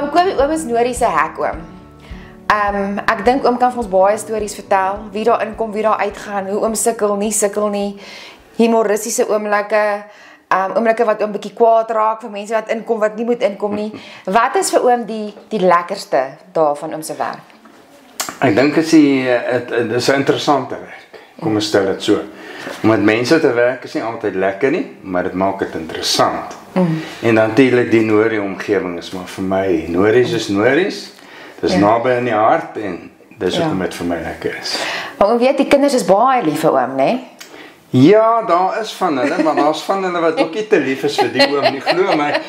Oom Kobie, oom is Norie se hek oom. Ek dink oom kan vir ons baie stories vertel, wie daar inkom, wie daar uitgaan, hoe oom sukkel nie, humoristiese oomblikke, oomblikke wat oom bietjie kwaad raak vir mense wat inkom wat nie moet inkom nie. Wat is vir oom die lekkerste daar van oom se werk? Ek dink dit is 'n interessante werk. Kom ons stel dit so. Om met mense te werk is nie altyd lekker nie, maar dit maak dit interessant. En natuurlik die Norie omgewing is maar vir my, Nories is Nories. Dis naby in die hart en dis hoekom dit vir my lekker is. Maar oom weet, die kinders is baie lief vir oom, né? Ja, daar is van hulle, maar daar's van hulle wat ook nie te lief is vir die oom nie, glo my.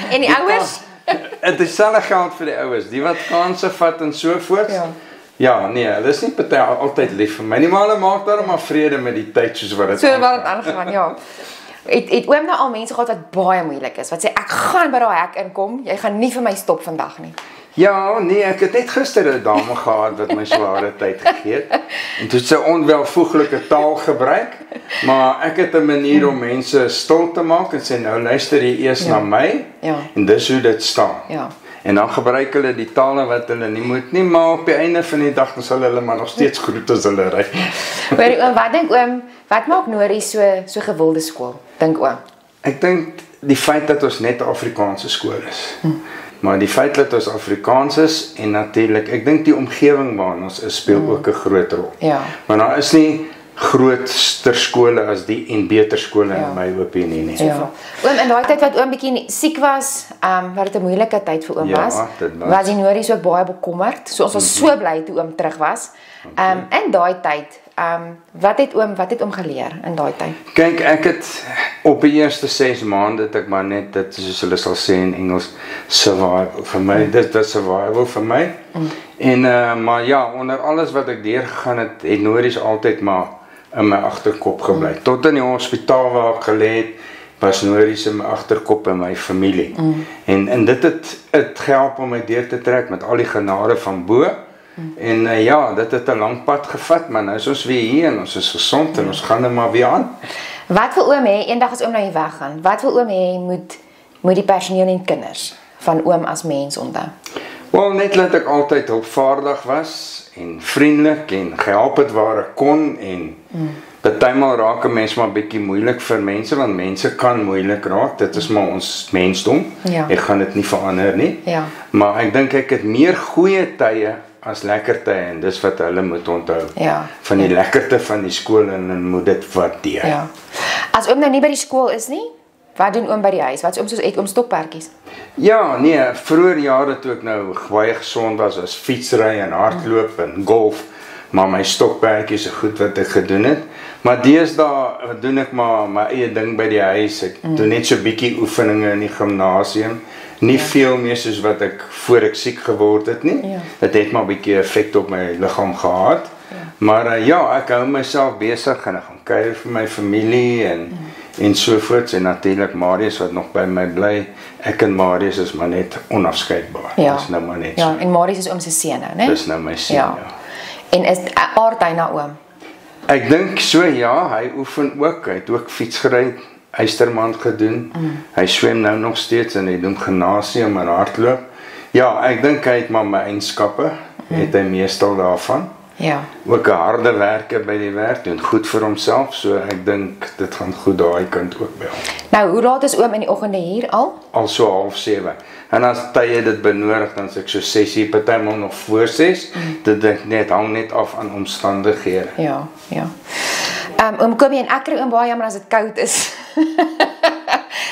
En die ouers? Dit is dieselfde geld vir die ouers, die wat kansse vat en so voort. Ja, nee, hulle is nie party altyd lief vir my nie, maar hulle maak daarom maar vrede met die tyd soos wat dit So wat dit aangaan, ja. Het oom nou al mense gehad wat baie moeilik is, wat sê, ek gaan by daai hek inkom, jy gaan nie vir my stop vandag nie. Ja, nee, ek het net gister 'n dame gehad wat my sware tyd gegee het. En toe het sy onwelvoeglike taal gebruik, maar ek het 'n manier om mense stil te maak en sê nou luister jy eers na my en dis hoe dit staan. Ja. En dan gebruik hulle die tale wat hulle nie moet nie, maar op die einde van die dag dan sal hulle maar nog steeds groet as hulle ry. Hoorie oom, wat dink oom, wat maak Norie so gewilde skool, dink oom? Ek dink die feit dat ons net 'n Afrikaanse skool is. Maar die feit dat ons Afrikaans is en natuurlik, ek dink die omgewing waarin ons is speel ook 'n groot rol. Ja. Maar daar is nie groter skole as die en beter skole in my opinie nie. Ja. Oom, in daai tyd wat oom bietjie siek was, wat dit 'n moeilike tyd vir oom was die Nories ook baie bekommerd. So ons was so bly toe oom terug was. In daai tyd, wat het oom geleer in daai tyd? Kyk, ek het op die eerste 6 maande het ek maar net dit soos hulle sal sê in Engels survival vir my. Dit is survival vir my. En maar ja, onder alles wat ek deurgegaan het, het Nories altyd maar in my agterkop gebly. Tot in die hospitaal waar ek gelê het, was Nories in my agterkop en my familie. En dit het gehelp om my deur te trek met al die genade van bo. En ja, dit het 'n lang pad gevat, maar nou is ons weer hier en ons is gesond en ons gaan er maar weer aan. Wat wil oom hê, eendag as oom nou hier weggaan, wat wil oom hê moet die personeel en kinders van oom as mens onthou? Wel, net dat ek altyd hulpvaardig was en vriendelik en gehelp het waar ek kon en partymal raak 'n mens maar bietjie moeilik vir mense, want mense kan moeilik raak, dit is maar ons mensdom. Ek gaan dit nie verander nie. Maar ek dink ek het meer goeie tye as lekker tye en dis wat hulle moet onthou. Van die lekkerte van die skool en moet dit waardeer. As oom nou nie by die skool is nie, wat doen oom by die huis? Wat is oom soos het oom stokperdjies? Ja, nee, vroeër jare toe ek nou baie gesond was fietsry en hardloop en golf, maar my stokperdjies is goed wat ek gedoen het. Maar deesdae doen ek maar my eie ding by die huis. Ek doen net so bietjie oefeninge in die gimnasium. Nie veel meer soos wat ek voor ek siek geword het nie. Dit het maar 'n bietjie effek op my liggaam gehad. Maar ja, ek hou myself besig en ek gaan kuier vir my familie en so voorts. En natuurlik Marius wat nog by my bly. Ek en Marius is maar net onafskeidbaar. Dis nou maar net so. Ja, en Marius is oom se seun nou, né? Dis nou my seun, ja. En is aard hy na oom? Ek dink so, ja, hy oefen ook. Hy het ook fietsgery, Eystermand gedoen. Hy swem nou nog steeds en hy doen gimnasium en hardloop. Ja, ek dink hy het maar my eienskappe, het hy meestal daarvan. Ook 'n harde werker by die werk, doen goed vir homself, so ek dink dit gaan goed daai kant ook by hom. Nou, hoe laat is oom in die oggende hier al? Al so 6:30. En as tye dit benodig, dan is ek so 6:00, partymal nog voor 6. Dit hang net af aan omstandighede. Ja. Oom Kobie en ek kry oom baie jammer as dit koud is.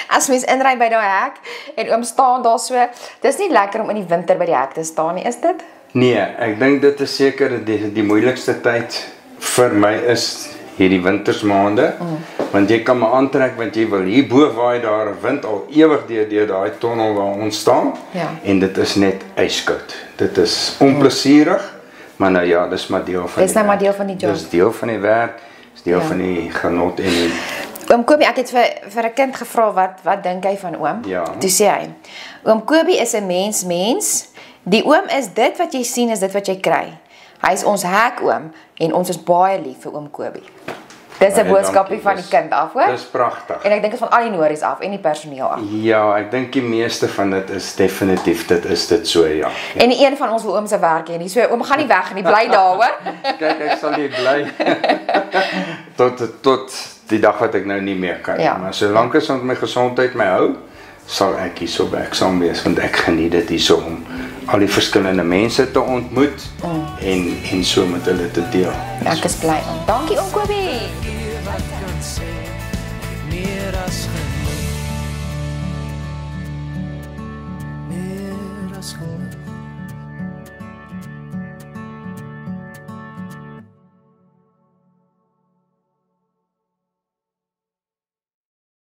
As mens inry by daai hek en oom staan daar so, dis nie lekker om in die winter by die hek te staan nie, is dit? Nee, ek dink dit is seker die moeilikste tyd vir my is hierdie wintersmaande, want jy kan maar aantrek want jy wil hierbo waai daar 'n wind al ewig deur daai tonnel waar ons staan en dit is net yskoud. Dit is onplesierig, maar nou ja, dis maar deel van dis nou maar deel van die job. Dis deel van die werk, dis deel van die genot en die Oom Kobie, ek het vir 'n kind gevra wat dink hy van oom? Toe sê hy, oom Kobie is 'n mens. Die oom is dit wat jy sien, is dit wat jy kry. Hy is ons hek oom en ons is baie lief vir oom Kobie. Dis 'n Baie boodskapie dankie, van die dis- kind af, hoor? Dis pragtig. En ek dink dit is van al die nories af en die personeel af. Ja, ek dink die meeste van dit is definitief, dit is dit so, ja. En die een van ons wil oom se werk hê nie. So oom gaan nie weg nie, bly daar, hoor. Kyk, ek sal hier bly tot die dag wat ek nou nie meer kan. Ja. Maar solank as my gesondheid my hou, sal ek hierso werksaam wees, want ek geniet dit hierso om al die verskillende mense te ontmoet en so met hulle te deel. Ek is bly. Dankie oom Kobie. Wat kan sê, meer as genoeg.